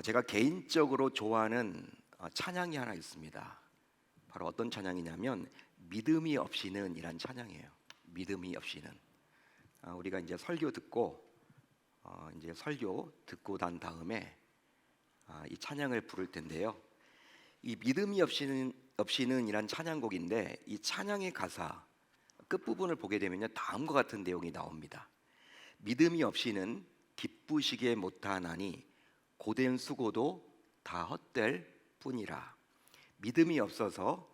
제가 개인적으로 좋아하는 찬양이 하나 있습니다. 바로 어떤 찬양이냐면 믿음이 없이는 이란 찬양이에요. 믿음이 없이는. 우리가 이제 설교 듣고 난 다음에 이 찬양을 부를 텐데요. 이 믿음이 없이는 이란 찬양곡인데 이 찬양의 가사 끝부분을 보게 되면요, 다음과 같은 내용이 나옵니다. 믿음이 없이는 기쁘시게 못하나니 고된 수고도 다 헛될 뿐이라. 믿음이 없어서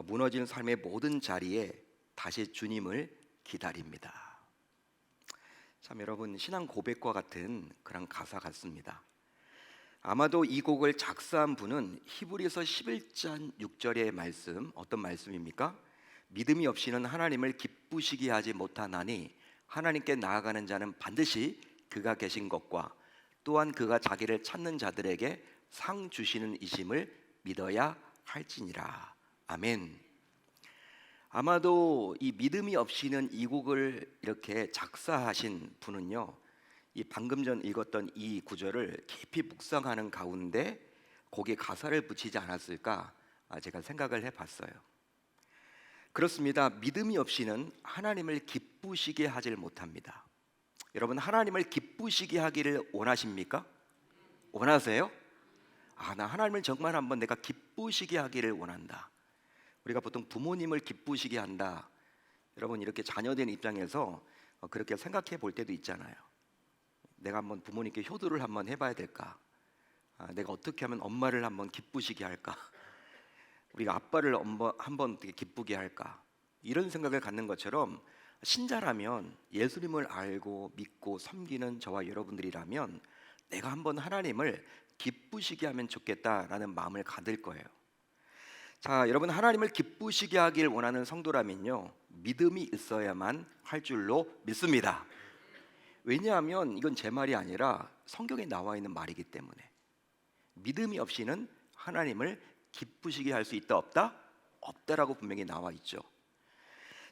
무너진 삶의 모든 자리에 다시 주님을 기다립니다. 참, 여러분, 신앙 고백과 같은 그런 가사 같습니다. 아마도 이 곡을 작사한 분은 히브리서 11장 6절의 말씀, 어떤 말씀입니까? 믿음이 없이는 하나님을 기쁘시게 하지 못하나니 하나님께 나아가는 자는 반드시 그가 계신 것과 또한 그가 자기를 찾는 자들에게 상 주시는 이심을 믿어야 할지니라. 아멘. 아마도 이 믿음이 없이는 이 곡을 이렇게 작사하신 분은요, 이 방금 전 읽었던 이 구절을 깊이 묵상하는 가운데 곡에 가사를 붙이지 않았을까 제가 생각을 해봤어요. 그렇습니다. 믿음이 없이는 하나님을 기쁘시게 하질 못합니다. 여러분, 하나님을 기쁘시게 하기를 원하십니까? 원하세요? 나 하나님을 정말 한번 내가 기쁘시게 하기를 원한다. 우리가 보통 부모님을 기쁘시게 한다. 여러분, 이렇게 자녀된 입장에서 그렇게 생각해 볼 때도 있잖아요. 내가 한번 부모님께 효도를 한번 해봐야 될까? 내가 어떻게 하면 엄마를 한번 기쁘시게 할까? 우리가 아빠를 한번 어떻게 기쁘게 할까? 이런 생각을 갖는 것처럼 신자라면, 예수님을 알고 믿고 섬기는 저와 여러분들이라면 내가 한번 하나님을 기쁘시게 하면 좋겠다라는 마음을 가질 거예요. 자, 여러분, 하나님을 기쁘시게 하길 원하는 성도라면요, 믿음이 있어야만 할 줄로 믿습니다. 왜냐하면 이건 제 말이 아니라 성경에 나와 있는 말이기 때문에. 믿음이 없이는 하나님을 기쁘시게 할 수 있다 없다? 없다라고 분명히 나와 있죠.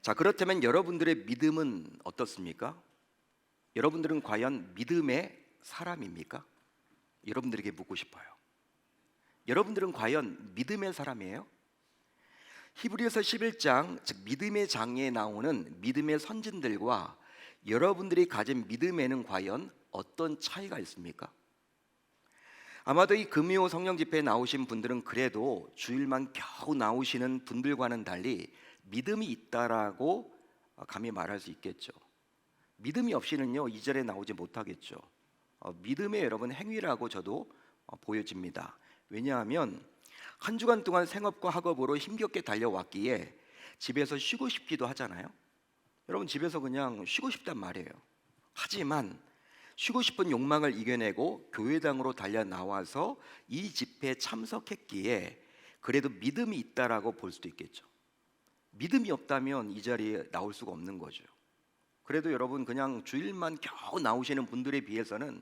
자, 그렇다면 여러분들의 믿음은 어떻습니까? 여러분들은 과연 믿음의 사람입니까? 여러분들에게 묻고 싶어요. 여러분들은 과연 믿음의 사람이에요? 히브리서 11장, 즉 믿음의 장에 나오는 믿음의 선진들과 여러분들이 가진 믿음에는 과연 어떤 차이가 있습니까? 아마도 이 금요 성령 집회에 나오신 분들은 그래도 주일만 겨우 나오시는 분들과는 달리 믿음이 있다라고 감히 말할 수 있겠죠. 믿음이 없이는요, 이 자리에 나오지 못하겠죠. 믿음의 여러분 행위라고 저도 보여집니다. 왜냐하면 한 주간 동안 생업과 학업으로 힘겹게 달려왔기에 집에서 쉬고 싶기도 하잖아요. 여러분, 집에서 그냥 쉬고 싶단 말이에요. 하지만 쉬고 싶은 욕망을 이겨내고 교회당으로 달려 나와서 이 집회에 참석했기에 그래도 믿음이 있다라고 볼 수도 있겠죠. 믿음이 없다면 이 자리에 나올 수가 없는 거죠. 그래도 여러분, 그냥 주일만 겨우 나오시는 분들에 비해서는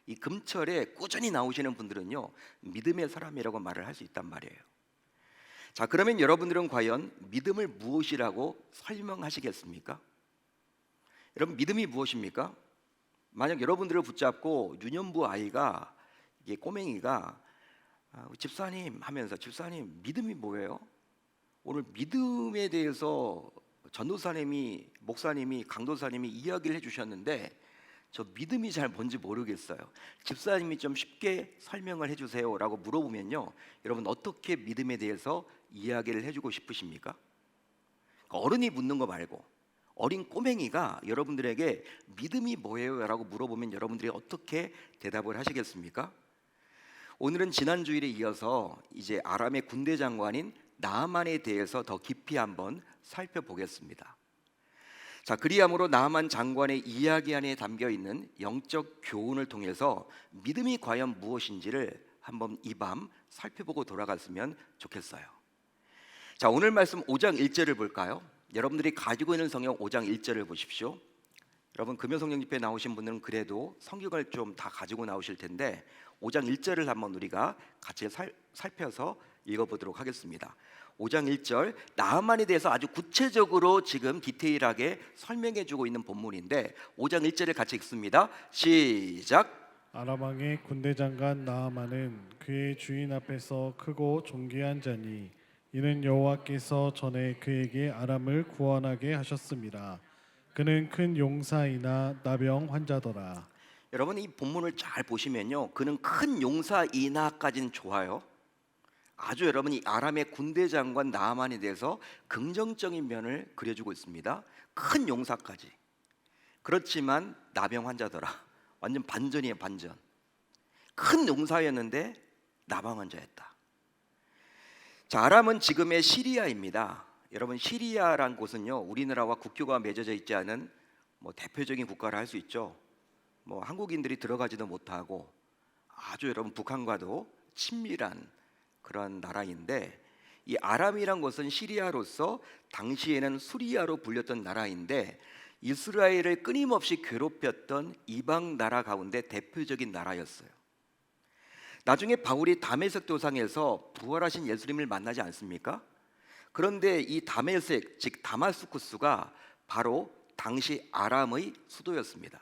이 금철에 꾸준히 나오시는 분들은요, 믿음의 사람이라고 말을 할 수 있단 말이에요. 자, 그러면 여러분들은 과연 믿음을 무엇이라고 설명하시겠습니까? 여러분, 믿음이 무엇입니까? 만약 여러분들을 붙잡고 유년부 아이가, 이게 꼬맹이가 집사님 하면서, 집사님 믿음이 뭐예요? 오늘 믿음에 대해서 전도사님이, 목사님이, 강도사님이 이야기를 해주셨는데 저 믿음이 잘 뭔지 모르겠어요. 집사님이 좀 쉽게 설명을 해주세요 라고 물어보면요, 여러분 어떻게 믿음에 대해서 이야기를 해주고 싶으십니까? 어른이 묻는 거 말고 어린 꼬맹이가 여러분들에게 믿음이 뭐예요? 라고 물어보면 여러분들이 어떻게 대답을 하시겠습니까? 오늘은 지난 주일에 이어서 이제 아람의 군대 장관인 나아만에 대해서 더 깊이 한번 살펴보겠습니다. 자, 그리함으로 나아만 장관의 이야기 안에 담겨 있는 영적 교훈을 통해서 믿음이 과연 무엇인지를 한번 이 밤 살펴보고 돌아갔으면 좋겠어요. 자, 오늘 말씀 5장 1절을 볼까요? 여러분들이 가지고 있는 성경 5장 1절을 보십시오. 여러분, 금요 성령 집회에 나오신 분들은 그래도 성경을 좀 다 가지고 나오실 텐데 5장 1절을 한번 우리가 같이 살펴서 읽어보도록 하겠습니다. 5장 1절, 나아만에 대해서 아주 구체적으로 지금 디테일하게 설명해주고 있는 본문인데 5장 1절을 같이 읽습니다. 시작. 아람 왕의 군대 장관 나아만은 그의 주인 앞에서 크고 존귀한 자니 이는 여호와께서 전에 그에게 아람을 구원하게 하셨습니다. 그는 큰 용사이나 나병 환자더라. 여러분 이 본문을 잘 보시면요, 그는 큰 용사이나까지는 좋아요. 아주 여러분 이 아람의 군대 장관 나아만에 대해서 긍정적인 면을 그려주고 있습니다. 큰 용사까지. 그렇지만 나병 환자더라. 완전 반전이에요, 반전. 큰 용사였는데 나병 환자였다. 자, 아람은 지금의 시리아입니다. 여러분 시리아란 곳은요, 우리나라와 국교가 맺어져 있지 않은 대표적인 국가를 할 수 있죠. 한국인들이 들어가지도 못하고 아주 여러분 북한과도 친밀한 그런 나라인데, 이 아람이란 곳은 시리아로서 당시에는 수리아로 불렸던 나라인데 이스라엘을 끊임없이 괴롭혔던 이방 나라 가운데 대표적인 나라였어요. 나중에 바울이 다메섹 도상에서 부활하신 예수님을 만나지 않습니까? 그런데 이 다메섹 즉 다마스쿠스가 바로 당시 아람의 수도였습니다.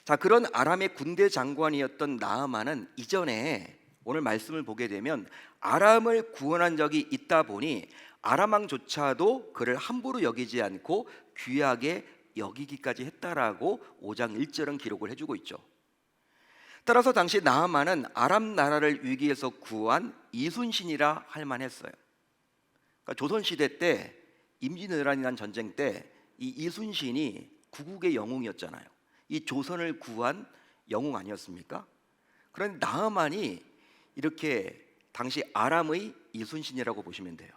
자, 그런 아람의 군대 장관이었던 나아만은 이전에 오늘 말씀을 보게 되면 아람을 구원한 적이 있다 보니 아람 왕조차도 그를 함부로 여기지 않고 귀하게 여기기까지 했다라고 5장 1절은 기록을 해주고 있죠. 따라서 당시 나아만은 아람 나라를 위기에서 구한 이순신이라 할 만했어요. 그러니까 조선시대 때 임진왜란이라는 전쟁 때 이 이순신이 구국의 영웅이었잖아요. 이 조선을 구한 영웅 아니었습니까? 그런데 나아만이 이렇게 당시 아람의 이순신이라고 보시면 돼요.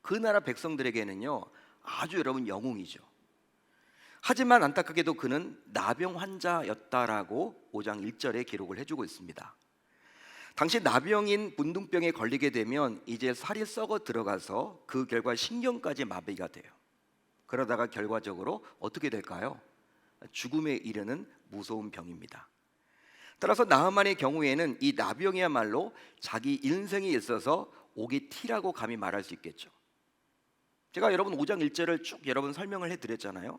그 나라 백성들에게는요 아주 여러분 영웅이죠. 하지만 안타깝게도 그는 나병 환자였다라고 5장 1절에 기록을 해주고 있습니다. 당시 나병인 문둥병에 걸리게 되면 이제 살이 썩어 들어가서 그 결과 신경까지 마비가 돼요. 그러다가 결과적으로 어떻게 될까요? 죽음에 이르는 무서운 병입니다. 따라서 나아만의 경우에는 이 나병이야말로 자기 인생에 있어서 옥이 티라고 감히 말할 수 있겠죠. 제가 여러분 5장 1절을 쭉 여러분 설명을 해드렸잖아요.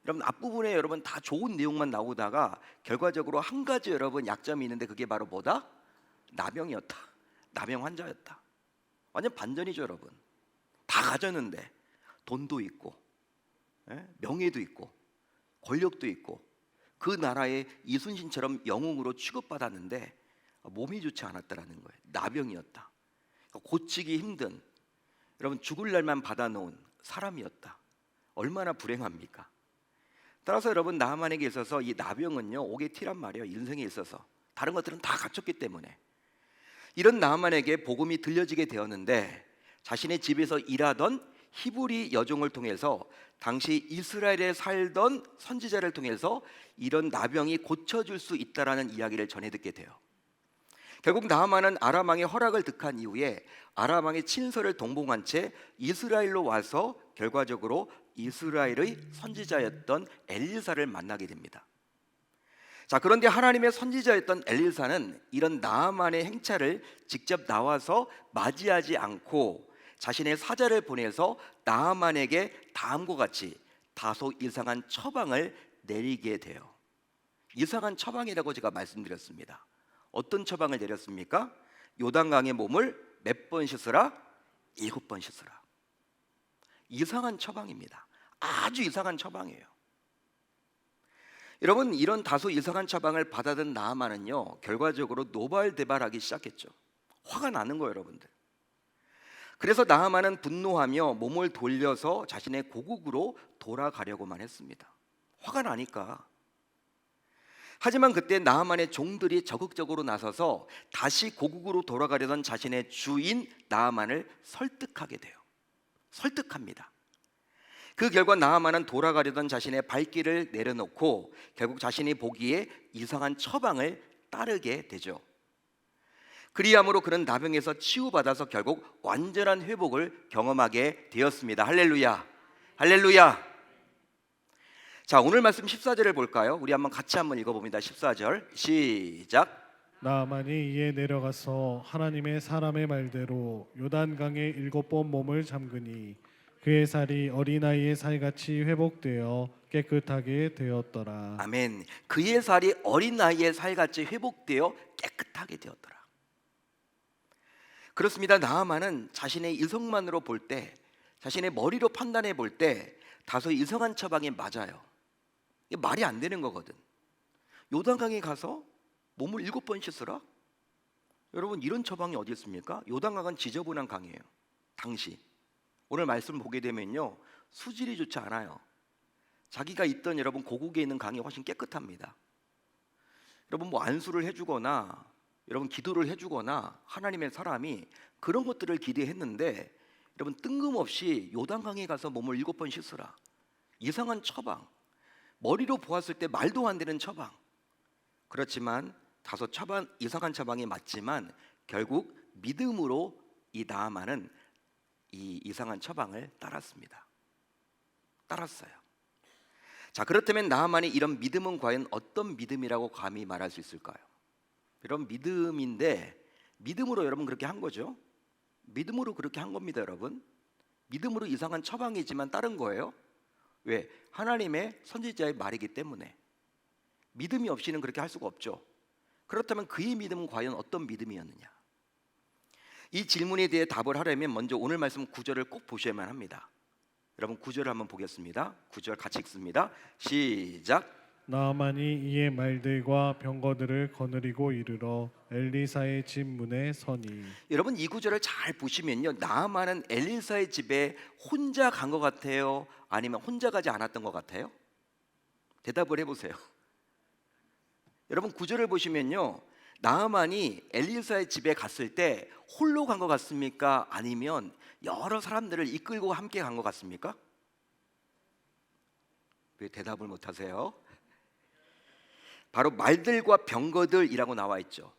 여러분 앞부분에 여러분 다 좋은 내용만 나오다가 결과적으로 한 가지 여러분 약점이 있는데 그게 바로 뭐다? 나병이었다. 나병 환자였다. 완전 반전이죠 여러분. 다 가졌는데 돈도 있고 명예도 있고 권력도 있고 그 나라의 이순신처럼 영웅으로 취급받았는데 몸이 좋지 않았다라는 거예요. 나병이었다. 고치기 힘든 여러분 죽을 날만 받아놓은 사람이었다. 얼마나 불행합니까? 따라서 여러분 나아만에게 있어서 이 나병은요 옥의 티란 말이에요. 인생에 있어서 다른 것들은 다 갖췄기 때문에 이런 나아만에게 복음이 들려지게 되었는데 자신의 집에서 일하던 히브리 여종을 통해서 당시 이스라엘에 살던 선지자를 통해서 이런 나병이 고쳐줄 수 있다라는 이야기를 전해 듣게 돼요. 결국 나아만은 아람 왕의 허락을 득한 이후에 아람 왕의 친서를 동봉한 채 이스라엘로 와서 결과적으로 이스라엘의 선지자였던 엘리사를 만나게 됩니다. 자, 그런데 하나님의 선지자였던 엘리사는 이런 나아만의 행차를 직접 나와서 맞이하지 않고 자신의 사자를 보내서 나아만에게 다음과 같이 다소 이상한 처방을 내리게 돼요. 이상한 처방이라고 제가 말씀드렸습니다. 어떤 처방을 내렸습니까? 요단강의 몸을 몇 번 씻으라? 7번 씻으라. 이상한 처방입니다. 아주 이상한 처방이에요. 여러분 이런 다소 이상한 처방을 받아든 나아만은요 결과적으로 노발대발하기 시작했죠. 화가 나는 거예요 여러분들. 그래서 나아만은 분노하며 몸을 돌려서 자신의 고국으로 돌아가려고만 했습니다. 화가 나니까. 하지만 그때 나아만의 종들이 적극적으로 나서서 다시 고국으로 돌아가려던 자신의 주인 나아만을 설득하게 돼요. 설득합니다. 그 결과 나아만은 돌아가려던 자신의 발길을 내려놓고 결국 자신이 보기에 이상한 처방을 따르게 되죠. 그리함으로 그는 나병에서 치유받아서 결국 완전한 회복을 경험하게 되었습니다. 할렐루야, 할렐루야. 자, 오늘 말씀 14절을 볼까요? 우리 같이 한번 읽어봅니다. 14절 시작. 나아만이 이에 내려가서 하나님의 사람의 말대로 요단강에 7번 몸을 잠그니 그의 살이 어린아이의 살같이 회복되어 깨끗하게 되었더라. 아멘. 그의 살이 어린 나이의 살같이 회복되어 깨끗하게 되었더라. 그렇습니다. 나아만은 자신의 이성만으로 볼 때, 자신의 머리로 판단해 볼 때 다소 이상한 처방이 맞아요. 이게 말이 안 되는 거거든. 요단강에 가서 몸을 7번 씻으라? 여러분, 이런 처방이 어디 있습니까? 요단강은 지저분한 강이에요. 당시 오늘 말씀 보게 되면요, 수질이 좋지 않아요. 자기가 있던 여러분 고국에 있는 강이 훨씬 깨끗합니다. 여러분 뭐 안수를 해주거나 여러분 기도를 해주거나 하나님의 사람이 그런 것들을 기대했는데, 여러분 뜬금없이 요단강에 가서 몸을 7번 씻으라. 이상한 처방, 머리로 보았을 때 말도 안 되는 처방. 그렇지만 다소 이상한 처방이 맞지만 결국 믿음으로 이 나아만은 이 이상한 처방을 따랐습니다. 따랐어요. 자, 그렇다면 나아만이 이런 믿음은 과연 어떤 믿음이라고 감히 말할 수 있을까요? 이런 믿음인데, 믿음으로 여러분 그렇게 한 거죠. 믿음으로 그렇게 한 겁니다, 여러분. 믿음으로 이상한 처방이지만 따른 거예요. 왜? 하나님의 선지자의 말이기 때문에. 믿음이 없이는 그렇게 할 수가 없죠. 그렇다면 그의 믿음은 과연 어떤 믿음이었느냐? 이 질문에 대해 답을 하려면 먼저 오늘 말씀 9절을 꼭 보셔야만 합니다. 여러분 9절을 한번 보겠습니다. 9절 같이 읽습니다. 시작. 나아만이 이에 말들과 병거들을 거느리고 이르러 엘리사의 집 문에 서니. 여러분 이 구절을 잘 보시면요, 나아만은 엘리사의 집에 혼자 간 것 같아요? 아니면 혼자 가지 않았던 것 같아요? 대답을 해보세요. 여러분 구절을 보시면요, 나아만이 엘리사의 집에 갔을 때 홀로 간 것 같습니까? 아니면 여러 사람들을 이끌고 함께 간 것 같습니까? 왜 대답을 못하세요? 바로 말들과 병거들이라고 나와 있죠.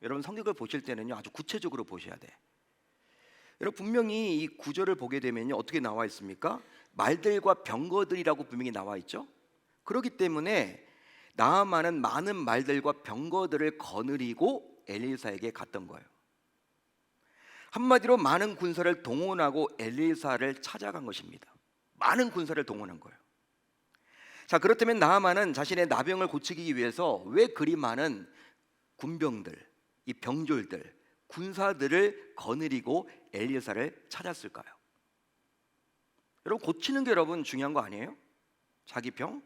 여러분 성경을 보실 때는요, 아주 구체적으로 보셔야 돼. 여러분 분명히 이 구절을 보게 되면요, 어떻게 나와 있습니까? 말들과 병거들이라고 분명히 나와 있죠. 그렇기 때문에 나아만은 많은 말들과 병거들을 거느리고 엘리사에게 갔던 거예요. 한마디로 많은 군사를 동원하고 엘리사를 찾아간 것입니다. 많은 군사를 동원한 거예요. 자, 그렇다면 나아만은 자신의 나병을 고치기 위해서 왜 그리 많은 군병들, 이 병졸들, 군사들을 거느리고 엘리사를 찾았을까요? 여러분 고치는 게 여러분 중요한 거 아니에요? 자기 병?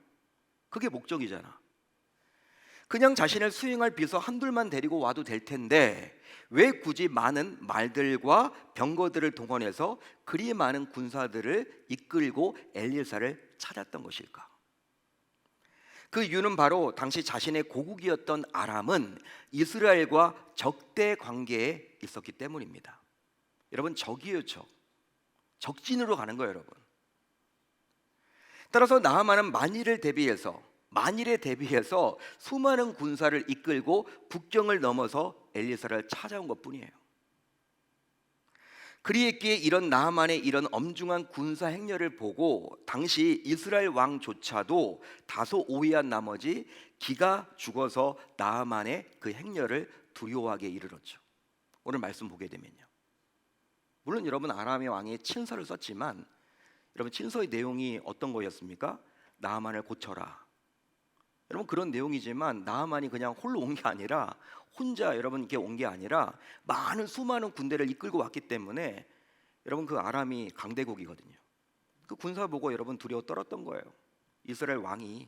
그게 목적이잖아. 그냥 자신을 수행할 비서 한둘만 데리고 와도 될 텐데 왜 굳이 많은 말들과 병거들을 동원해서 그리 많은 군사들을 이끌고 엘리사를 찾았던 것일까? 그 이유는 바로 당시 자신의 고국이었던 아람은 이스라엘과 적대 관계에 있었기 때문입니다. 여러분 적이에요, 적. 적진으로 가는 거예요, 여러분. 따라서 나아만은 만일에 대비해서 수많은 군사를 이끌고 국경을 넘어서 엘리사를 찾아온 것뿐이에요. 그리했기에 이런 나아만의 이런 엄중한 군사 행렬을 보고 당시 이스라엘 왕조차도 다소 오해한 나머지 기가 죽어서 나아만의 그 행렬을 두려워하게 이르렀죠. 오늘 말씀 보게 되면요, 물론 여러분 아람의 왕이 친서를 썼지만 여러분 친서의 내용이 어떤 거였습니까? 나아만을 고쳐라. 여러분 그런 내용이지만 나아만이 그냥 홀로 온 게 아니라, 혼자 여러분 이렇게 온 게 아니라 수많은 군대를 이끌고 왔기 때문에 여러분 그 아람이 강대국이거든요. 그 군사 보고 여러분 두려워 떨었던 거예요, 이스라엘 왕이.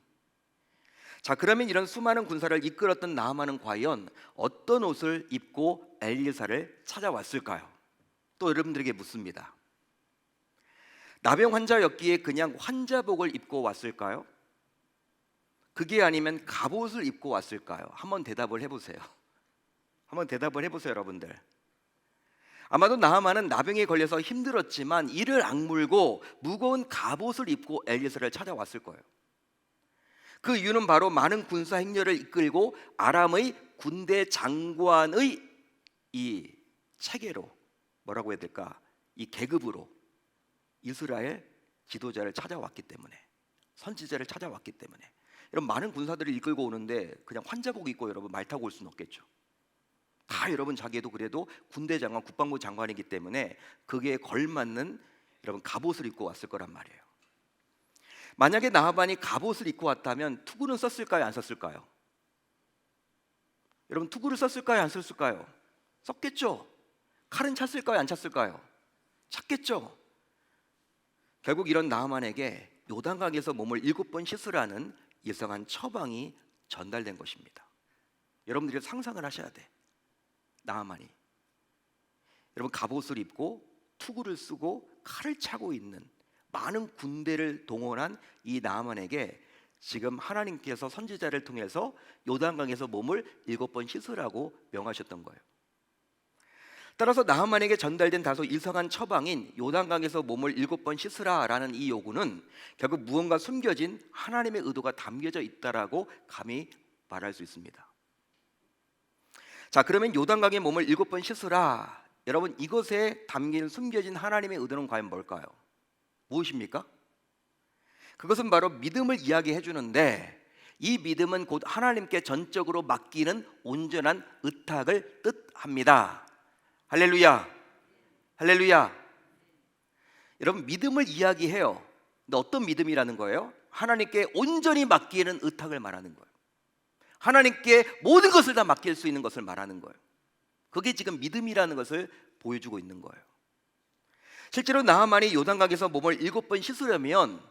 자, 그러면 이런 수많은 군사를 이끌었던 나아만은 과연 어떤 옷을 입고 엘리사를 찾아왔을까요? 또 여러분들에게 묻습니다. 나병 환자였기에 그냥 환자복을 입고 왔을까요? 그게 아니면 갑옷을 입고 왔을까요? 한번 대답을 해보세요. 한번 대답을 해보세요, 여러분들. 아마도 나아만은 나병에 걸려서 힘들었지만 이를 악물고 무거운 갑옷을 입고 엘리사를 찾아왔을 거예요. 그 이유는 바로 많은 군사 행렬을 이끌고 아람의 군대 장관의 이 체계로, 뭐라고 해야 될까, 이 계급으로 이스라엘 지도자를 찾아왔기 때문에, 선지자를 찾아왔기 때문에. 여러분 많은 군사들을 이끌고 오는데 그냥 환자복 입고 여러분 말 타고 올 수는 없겠죠. 다 여러분 자기도 그래도 군대 장관, 국방부 장관이기 때문에 그게 걸맞는 여러분 갑옷을 입고 왔을 거란 말이에요. 만약에 나하만이 갑옷을 입고 왔다면 투구는 썼을까요? 안 썼을까요? 여러분 투구를 썼을까요? 안 썼을까요? 썼겠죠. 칼은 찼을까요? 안 찼을까요? 찼겠죠. 결국 이런 나하만에게 요단강에서 몸을 7번 씻으라는 이상한 처방이 전달된 것입니다. 여러분들이 상상을 하셔야 돼. 나하만이 여러분 갑옷을 입고 투구를 쓰고 칼을 차고 있는 많은 군대를 동원한 이 나하만에게 지금 하나님께서 선지자를 통해서 요단강에서 몸을 7번 씻으라고 명하셨던 거예요. 따라서 나하만에게 전달된 다소 이상한 처방인 요단강에서 몸을 7번 씻으라라는 이 요구는 결국 무언가 숨겨진 하나님의 의도가 담겨져 있다라고 감히 말할 수 있습니다. 자, 그러면 요단강에 몸을 7번 씻으라. 여러분 이것에 담긴 숨겨진 하나님의 의도는 과연 뭘까요? 무엇입니까? 그것은 바로 믿음을 이야기해 주는데 이 믿음은 곧 하나님께 전적으로 맡기는 온전한 의탁을 뜻합니다. 할렐루야, 할렐루야. 여러분 믿음을 이야기해요. 근데 어떤 믿음이라는 거예요? 하나님께 온전히 맡기는 의탁을 말하는 거예요. 하나님께 모든 것을 다 맡길 수 있는 것을 말하는 거예요. 그게 지금 믿음이라는 것을 보여주고 있는 거예요. 실제로 나하만이 요단강에서 몸을 7번 씻으려면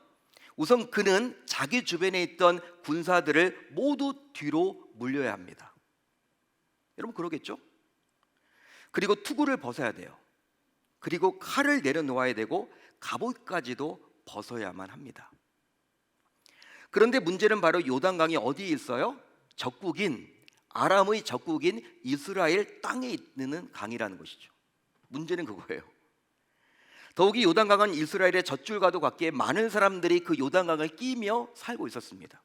우선 그는 자기 주변에 있던 군사들을 모두 뒤로 물려야 합니다. 여러분 그러겠죠? 그리고 투구를 벗어야 돼요. 그리고 칼을 내려놓아야 되고 갑옷까지도 벗어야만 합니다. 그런데 문제는 바로 요단강이 어디에 있어요? 적국인 아람의 적국인 이스라엘 땅에 있는 강이라는 것이죠. 문제는 그거예요. 더욱이 요단강은 이스라엘의 젖줄과도 같기에 많은 사람들이 그 요단강을 끼며 살고 있었습니다.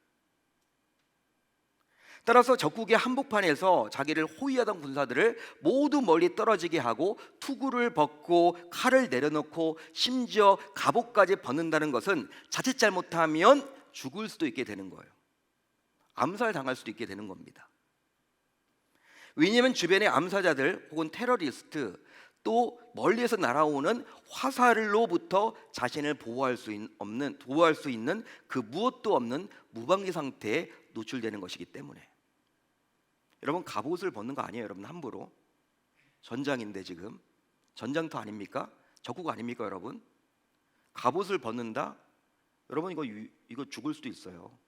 따라서 적국의 한복판에서 자기를 호위하던 군사들을 모두 멀리 떨어지게 하고 투구를 벗고 칼을 내려놓고 심지어 갑옷까지 벗는다는 것은 자칫 잘못하면 죽을 수도 있게 되는 거예요. 암살당할 수도 있게 되는 겁니다. 왜냐하면 주변의 암살자들 혹은 테러리스트 또 멀리에서 날아오는 화살로부터 자신을 보호할 수 있는 그 무엇도 없는 무방비 상태에 노출되는 것이기 때문에 여러분 갑옷을 벗는 거 아니에요. 여러분 함부로 전장인데 지금 전장터 아닙니까? 적국 아닙니까 여러분? 갑옷을 벗는다? 여러분 이거 죽을 수도 있어요.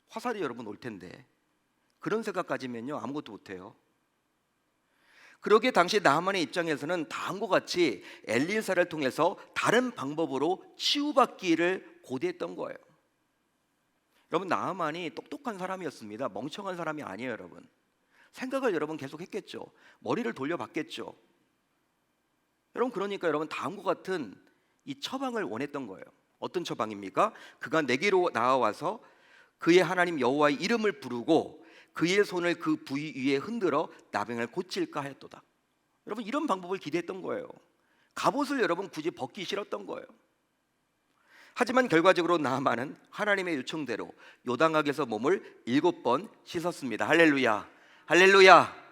화살이 여러분 올 텐데 그런 생각 가지면요 아무것도 못해요. 그러기에 당시 나하만의 입장에서는 다음과 같이 엘리사를 통해서 다른 방법으로 치유받기를 고대했던 거예요. 여러분 나하만이 똑똑한 사람이었습니다. 멍청한 사람이 아니에요 여러분. 생각을 여러분 계속 했겠죠. 머리를 돌려봤겠죠. 여러분 그러니까 여러분 다음과 같은 이 처방을 원했던 거예요. 어떤 처방입니까? 그가 내게로 나와서 그의 하나님 여호와의 이름을 부르고 그의 손을 그 부위 위에 흔들어 나병을 고칠까 하였도다. 여러분 이런 방법을 기대했던 거예요. 갑옷을 여러분 굳이 벗기 싫었던 거예요. 하지만 결과적으로 나하만은 하나님의 요청대로 요단강에서 몸을 7번 씻었습니다. 할렐루야, 할렐루야.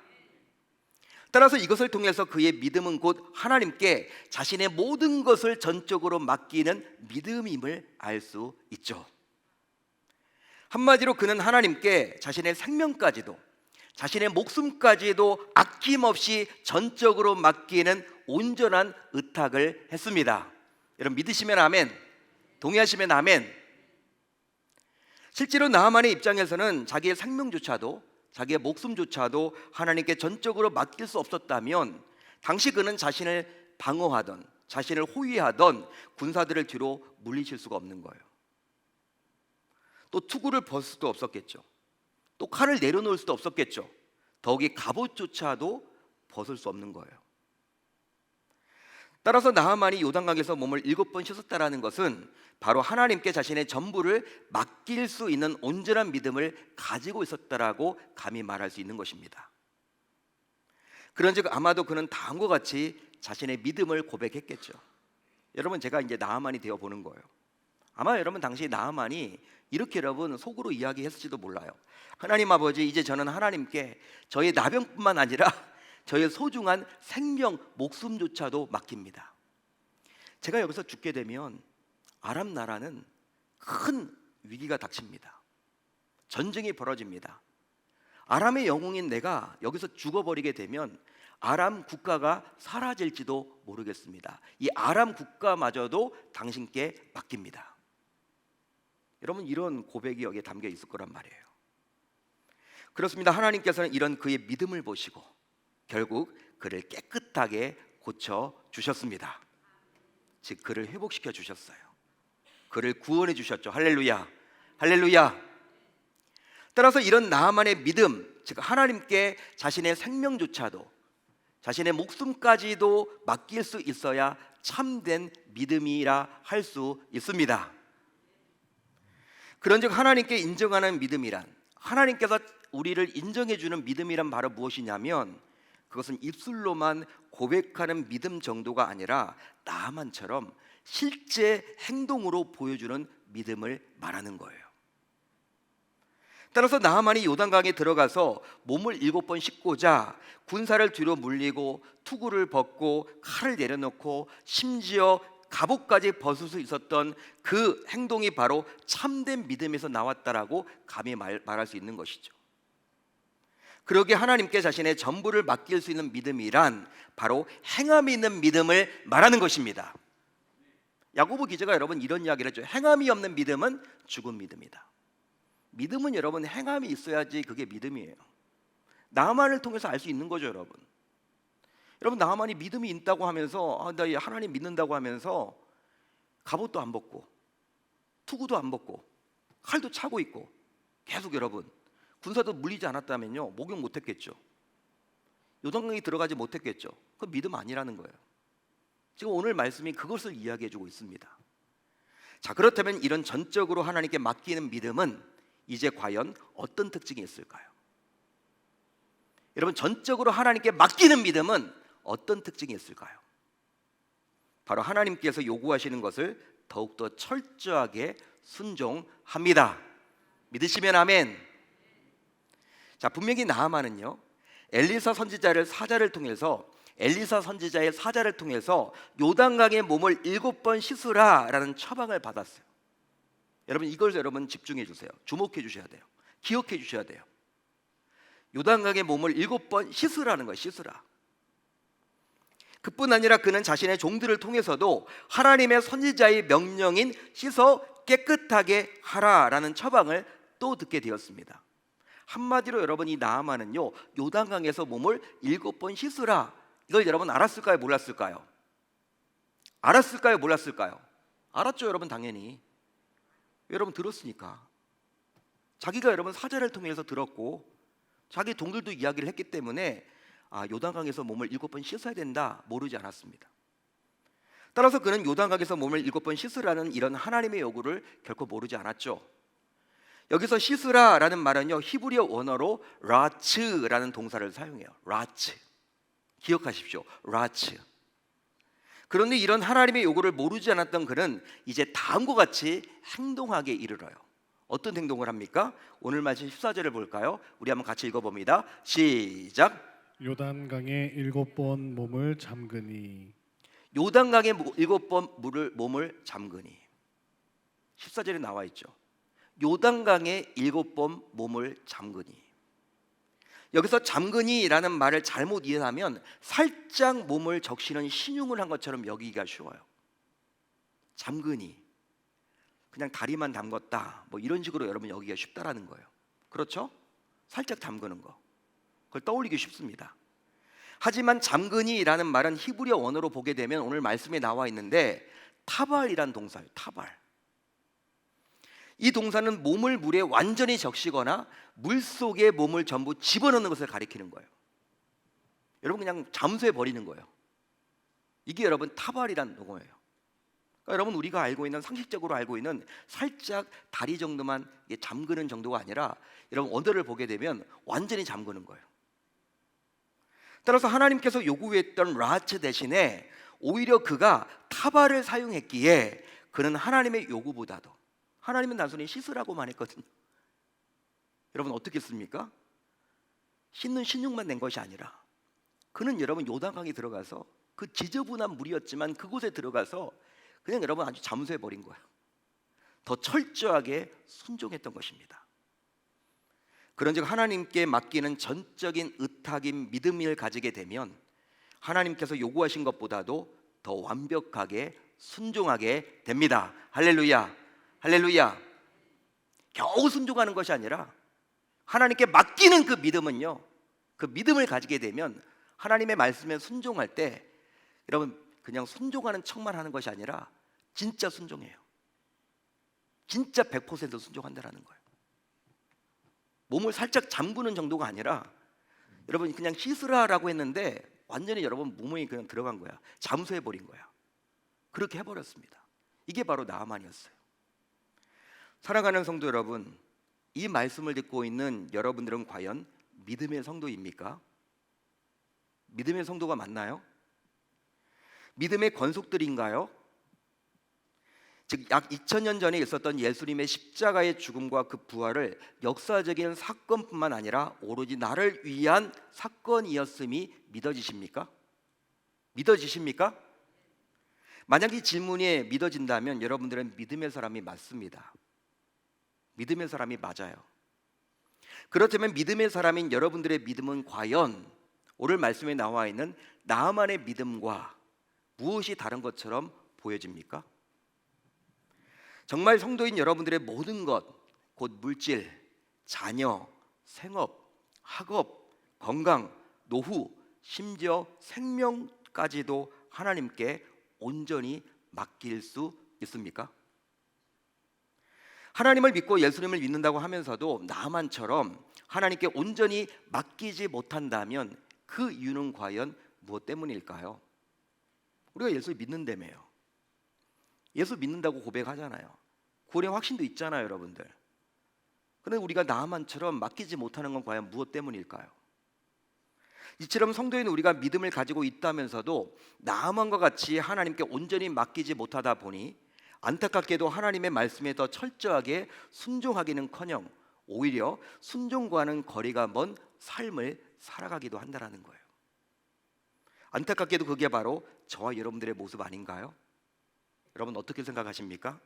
따라서 이것을 통해서 그의 믿음은 곧 하나님께 자신의 모든 것을 전적으로 맡기는 믿음임을 알 수 있죠. 한마디로 그는 하나님께 자신의 생명까지도 자신의 목숨까지도 아낌없이 전적으로 맡기는 온전한 의탁을 했습니다. 여러분 믿으시면 아멘, 동의하시면 아멘. 실제로 나하만의 입장에서는 자기의 생명조차도 자기의 목숨조차도 하나님께 전적으로 맡길 수 없었다면 당시 그는 자신을 방어하던 자신을 호위하던 군사들을 뒤로 물리칠 수가 없는 거예요. 또 투구를 벗을 수도 없었겠죠. 또 칼을 내려놓을 수도 없었겠죠. 더욱이 갑옷조차도 벗을 수 없는 거예요. 따라서 나하만이 요단강에서 몸을 7번 씻었다라는 것은 바로 하나님께 자신의 전부를 맡길 수 있는 온전한 믿음을 가지고 있었다라고 감히 말할 수 있는 것입니다. 그런즉 아마도 그는 다음과 같이 자신의 믿음을 고백했겠죠. 여러분 제가 이제 나하만이 되어 보는 거예요. 아마 여러분 당시 나하만이 이렇게 여러분 속으로 이야기했을지도 몰라요. 하나님 아버지, 이제 저는 하나님께 저의 나병뿐만 아니라 저의 소중한 생명, 목숨조차도 맡깁니다. 제가 여기서 죽게 되면 아람 나라는 큰 위기가 닥칩니다. 전쟁이 벌어집니다. 아람의 영웅인 내가 여기서 죽어버리게 되면 아람 국가가 사라질지도 모르겠습니다. 이 아람 국가마저도 당신께 맡깁니다. 여러분, 이런 고백이 여기에 담겨 있을 거란 말이에요. 그렇습니다. 하나님께서는 이런 그의 믿음을 보시고 결국 그를 깨끗하게 고쳐 주셨습니다. 즉 그를 회복시켜 주셨어요. 그를 구원해 주셨죠. 할렐루야, 할렐루야. 따라서 이런 나아만의 믿음, 즉 하나님께 자신의 생명조차도, 자신의 목숨까지도 맡길 수 있어야 참된 믿음이라 할 수 있습니다. 그런즉 하나님께 인정하는 믿음이란, 하나님께서 우리를 인정해 주는 믿음이란 바로 무엇이냐면, 그것은 입술로만 고백하는 믿음 정도가 아니라 나만처럼 실제 행동으로 보여주는 믿음을 말하는 거예요. 따라서 나하만이 요단강에 들어가서 몸을 7번 씻고자 군사를 뒤로 물리고 투구를 벗고 칼을 내려놓고 심지어 갑옷까지 벗을 수 있었던 그 행동이 바로 참된 믿음에서 나왔다라고 감히 말할 수 있는 것이죠. 그러기에 하나님께 자신의 전부를 맡길 수 있는 믿음이란 바로 행함이 있는 믿음을 말하는 것입니다. 야고보 기자가 여러분 이런 이야기를 했죠. 행함이 없는 믿음은 죽은 믿음이다. 믿음은 여러분 행함이 있어야지 그게 믿음이에요. 나만을 통해서 알 수 있는 거죠, 여러분. 여러분, 나만이 믿음이 있다고 하면서 나 하나님 믿는다고 하면서 갑옷도 안 벗고 투구도 안 벗고 칼도 차고 있고 계속 여러분 군사도 물리지 않았다면요 목욕 못했겠죠. 요단강에 들어가지 못했겠죠. 그건 믿음 아니라는 거예요. 지금 오늘 말씀이 그것을 이야기해주고 있습니다. 자, 그렇다면 이런 전적으로 하나님께 맡기는 믿음은 이제 과연 어떤 특징이 있을까요? 여러분, 전적으로 하나님께 맡기는 믿음은 어떤 특징이 있을까요? 바로 하나님께서 요구하시는 것을 더욱더 철저하게 순종합니다. 믿으시면 아멘. 자, 분명히 나아만은요 엘리사 선지자의 사자를 통해서 요단강에 몸을 7번 씻으라라는 처방을 받았어요. 여러분, 이걸 여러분 집중해 주세요. 주목해 주셔야 돼요. 기억해 주셔야 돼요. 요단강에 몸을 7번 씻으라는 거예요. 씻으라. 그뿐 아니라 그는 자신의 종들을 통해서도 하나님의 선지자의 명령인 씻어 깨끗하게 하라라는 처방을 또 듣게 되었습니다. 한마디로 여러분, 이 나아만은요 요단강에서 몸을 7번 씻으라, 이걸 여러분 알았을까요? 몰랐을까요? 알았을까요? 몰랐을까요? 알았죠, 여러분. 당연히 여러분 들었으니까. 자기가 여러분 사자를 통해서 들었고 자기 동들도 이야기를 했기 때문에 요단강에서 몸을 7번 씻어야 된다 모르지 않았습니다. 따라서 그는 요단강에서 몸을 7번 씻으라는 이런 하나님의 요구를 결코 모르지 않았죠. 여기서 씻으라라는 말은요 히브리어 원어로 라츠라는 동사를 사용해요. 라츠. 기억하십시오. 라츠. 그런데 이런 하나님의 요구를 모르지 않았던 그는 이제 다음과 같이 행동하게 이르러요. 어떤 행동을 합니까? 오늘 말씀 14절을 볼까요? 우리 한번 같이 읽어봅니다. 시작. 요단강에 7번 몸을 잠그니. 요단강에 7번 몸을 잠그니. 14절에 나와 있죠. 요단강에 7번 몸을 잠그니. 여기서 잠그니라는 말을 잘못 이해하면 살짝 몸을 적시는 신용을 한 것처럼 여기기가 쉬워요. 잠그니, 그냥 다리만 담궜다, 뭐 이런 식으로 여러분 여기가 쉽다라는 거예요. 그렇죠? 살짝 담그는 거, 그걸 떠올리기 쉽습니다. 하지만 잠그니라는 말은 히브리어 원어로 보게 되면 오늘 말씀에 나와 있는데 타발이란 동사예요. 타발. 이 동사는 몸을 물에 완전히 적시거나 물속에 몸을 전부 집어넣는 것을 가리키는 거예요. 여러분, 그냥 잠수해 버리는 거예요. 이게 여러분 타발이란 용어예요. 그러니까 여러분, 우리가 알고 있는, 상식적으로 알고 있는 살짝 다리 정도만 잠그는 정도가 아니라 여러분 언어를 보게 되면 완전히 잠그는 거예요. 따라서 하나님께서 요구했던 라츠 대신에 오히려 그가 타발을 사용했기에 그는 하나님의 요구보다도, 하나님은 단순히 씻으라고만 했거든요. 여러분 어떻겠습니까? 씻는 신용만 낸 것이 아니라 그는 여러분 요단강에 들어가서 그 지저분한 물이었지만 그곳에 들어가서 그냥 여러분 아주 잠수해 버린 거예요. 더 철저하게 순종했던 것입니다. 그런즉 하나님께 맡기는 전적인 의탁인 믿음을 가지게 되면 하나님께서 요구하신 것보다도 더 완벽하게 순종하게 됩니다. 할렐루야, 할렐루야. 겨우 순종하는 것이 아니라 하나님께 맡기는 그 믿음은요, 그 믿음을 가지게 되면 하나님의 말씀에 순종할 때 여러분 그냥 순종하는 척만 하는 것이 아니라 진짜 순종해요. 진짜 100% 순종한다라는 거예요. 몸을 살짝 잠그는 정도가 아니라 여러분 그냥 씻으라라고 했는데 완전히 여러분 몸에 그냥 들어간 거야. 잠수해 버린 거야. 그렇게 해버렸습니다. 이게 바로 나아만이었어요. 사랑하는 성도 여러분, 이 말씀을 듣고 있는 여러분들은 과연 믿음의 성도입니까? 믿음의 성도가 맞나요? 믿음의 권속들인가요? 즉 약 2000년 전에 있었던 예수님의 십자가의 죽음과 그 부활을 역사적인 사건뿐만 아니라 오로지 나를 위한 사건이었음이 믿어지십니까? 믿어지십니까? 만약 이 질문이 믿어진다면 여러분들은 믿음의 사람이 맞습니다. 믿음의 사람이 맞아요. 그렇다면 믿음의 사람인 여러분들의 믿음은 과연 오늘 말씀에 나와 있는 나아만의 믿음과 무엇이 다른 것처럼 보여집니까? 정말 성도인 여러분들의 모든 것, 곧 물질, 자녀, 생업, 학업, 건강, 노후, 심지어 생명까지도 하나님께 온전히 맡길 수 있습니까? 하나님을 믿고 예수님을 믿는다고 하면서도 나만처럼 하나님께 온전히 맡기지 못한다면 그 이유는 과연 무엇 때문일까요? 우리가 예수 믿는다며요. 예수 믿는다고 고백하잖아요. 구원의 확신도 있잖아요, 여러분들. 그런데 우리가 나만처럼 맡기지 못하는 건 과연 무엇 때문일까요? 이처럼 성도인 우리가 믿음을 가지고 있다면서도 나만과 같이 하나님께 온전히 맡기지 못하다 보니 안타깝게도 하나님의 말씀에 더 철저하게 순종하기는커녕 오히려 순종과는 거리가 먼 삶을 살아가기도 한다는 거예요. 안타깝게도 그게 바로 저와 여러분들의 모습 아닌가요? 여러분 어떻게 생각하십니까?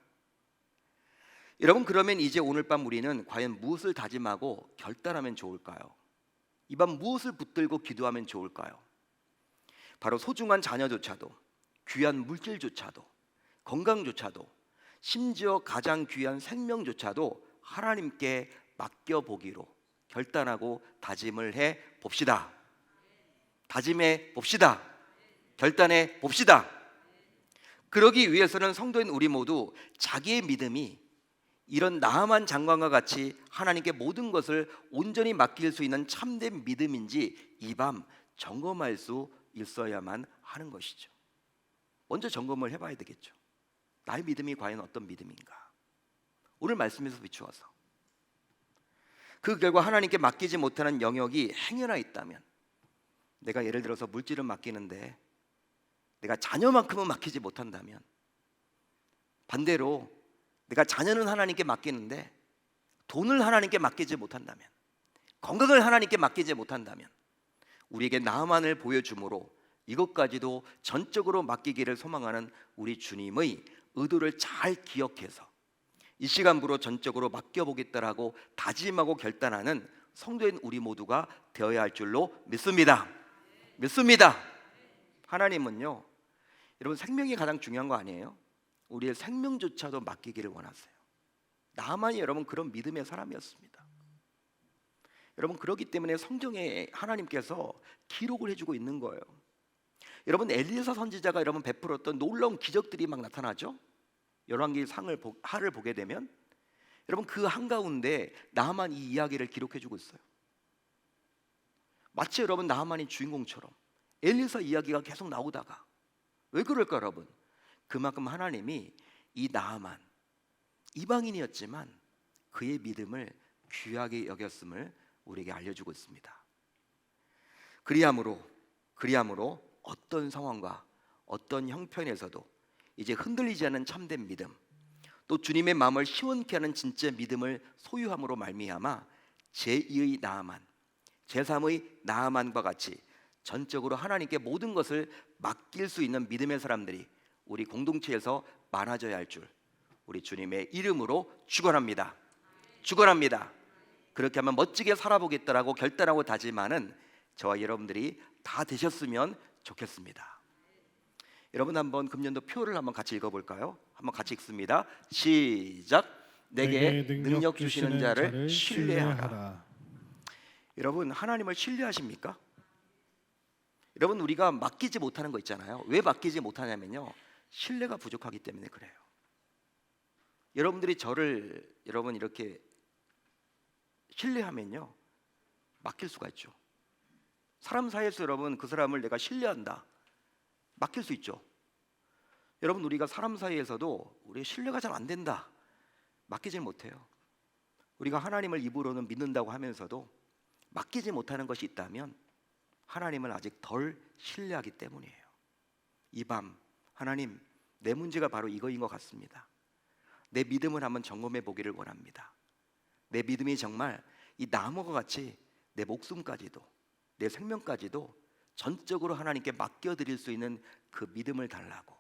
여러분 그러면 이제 오늘 밤 우리는 과연 무엇을 다짐하고 결단하면 좋을까요? 이 밤 무엇을 붙들고 기도하면 좋을까요? 바로 소중한 자녀조차도, 귀한 물질조차도, 건강조차도, 심지어 가장 귀한 생명조차도 하나님께 맡겨보기로 결단하고 다짐을 해 봅시다. 다짐해 봅시다. 결단해 봅시다. 그러기 위해서는 성도인 우리 모두 자기의 믿음이 이런 나아만 장관과 같이 하나님께 모든 것을 온전히 맡길 수 있는 참된 믿음인지 이 밤 점검할 수 있어야만 하는 것이죠. 먼저 점검을 해봐야 되겠죠. 나의 믿음이 과연 어떤 믿음인가? 오늘 말씀에서 비추어서 그 결과 하나님께 맡기지 못하는 영역이 행여나 있다면, 내가 예를 들어서 물질을 맡기는데 내가 자녀만큼은 맡기지 못한다면, 반대로 내가 자녀는 하나님께 맡기는데 돈을 하나님께 맡기지 못한다면, 건강을 하나님께 맡기지 못한다면 우리에게 나만을 보여주므로 이것까지도 전적으로 맡기기를 소망하는 우리 주님의 의도를 잘 기억해서 이 시간부로 전적으로 맡겨보겠다라고 다짐하고 결단하는 성도인 우리 모두가 되어야 할 줄로 믿습니다. 믿습니다. 하나님은요, 여러분 생명이 가장 중요한 거 아니에요? 우리의 생명조차도 맡기기를 원하세요. 나만이 여러분 그런 믿음의 사람이었습니다. 여러분 그렇기 때문에 성경에 하나님께서 기록을 해주고 있는 거예요. 여러분 엘리사 선지자가 여러분 베풀었던 놀라운 기적들이 막 나타나죠. 열왕기 하를 보게 되면 여러분 그 한가운데 나만 이 이야기를 기록해주고 있어요. 마치 여러분 나만이 주인공처럼 엘리사 이야기가 계속 나오다가, 왜 그럴까 여러분? 그만큼 하나님이 이 나아만 이방인이었지만 그의 믿음을 귀하게 여겼음을 우리에게 알려주고 있습니다. 그리함으로 어떤 상황과 어떤 형편에서도 이제 흔들리지 않는 참된 믿음, 또 주님의 마음을 시원케 하는 진짜 믿음을 소유함으로 말미암아 제2의 나아만, 제3의 나아만과 같이 전적으로 하나님께 모든 것을 맡길 수 있는 믿음의 사람들이 우리 공동체에서 많아져야 할 줄 우리 주님의 이름으로 축원합니다. 축원합니다. 그렇게 하면 멋지게 살아보겠다라고 결단하고 다짐하는 저와 여러분들이 다 되셨으면 좋겠습니다. 여러분 한번 금년도 표를 한번 같이 읽어볼까요? 한번 같이 읽습니다. 시작. 내게 능력 주시는 자를 신뢰하라. 여러분 하나님을 신뢰하십니까? 여러분 우리가 맡기지 못하는 거 있잖아요. 왜 맡기지 못하냐면요, 신뢰가 부족하기 때문에 그래요. 여러분들이 저를 여러분 이렇게 신뢰하면요 맡길 수가 있죠. 사람 사이에서 여러분 그 사람을 내가 신뢰한다, 맡길 수 있죠. 여러분 우리가 사람 사이에서도 우리 신뢰가 잘 안 된다, 맡기질 못해요. 우리가 하나님을 입으로는 믿는다고 하면서도 맡기지 못하는 것이 있다면 하나님을 아직 덜 신뢰하기 때문이에요. 이 밤 하나님, 내 문제가 바로 이거인 것 같습니다. 내 믿음을 한번 점검해 보기를 원합니다. 내 믿음이 정말 이 나무와 같이 내 목숨까지도 내 생명까지도 전적으로 하나님께 맡겨드릴 수 있는 그 믿음을 달라고.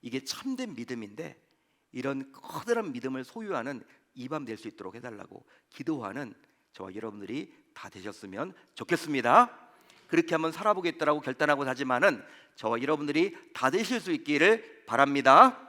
이게 참된 믿음인데 이런 커다란 믿음을 소유하는 이 밤 될 수 있도록 해달라고 기도하는 저와 여러분들이 다 되셨으면 좋겠습니다. 그렇게 한번 살아보겠다라고 결단하고 다짐하는 저와 여러분들이 다 되실 수 있기를 바랍니다.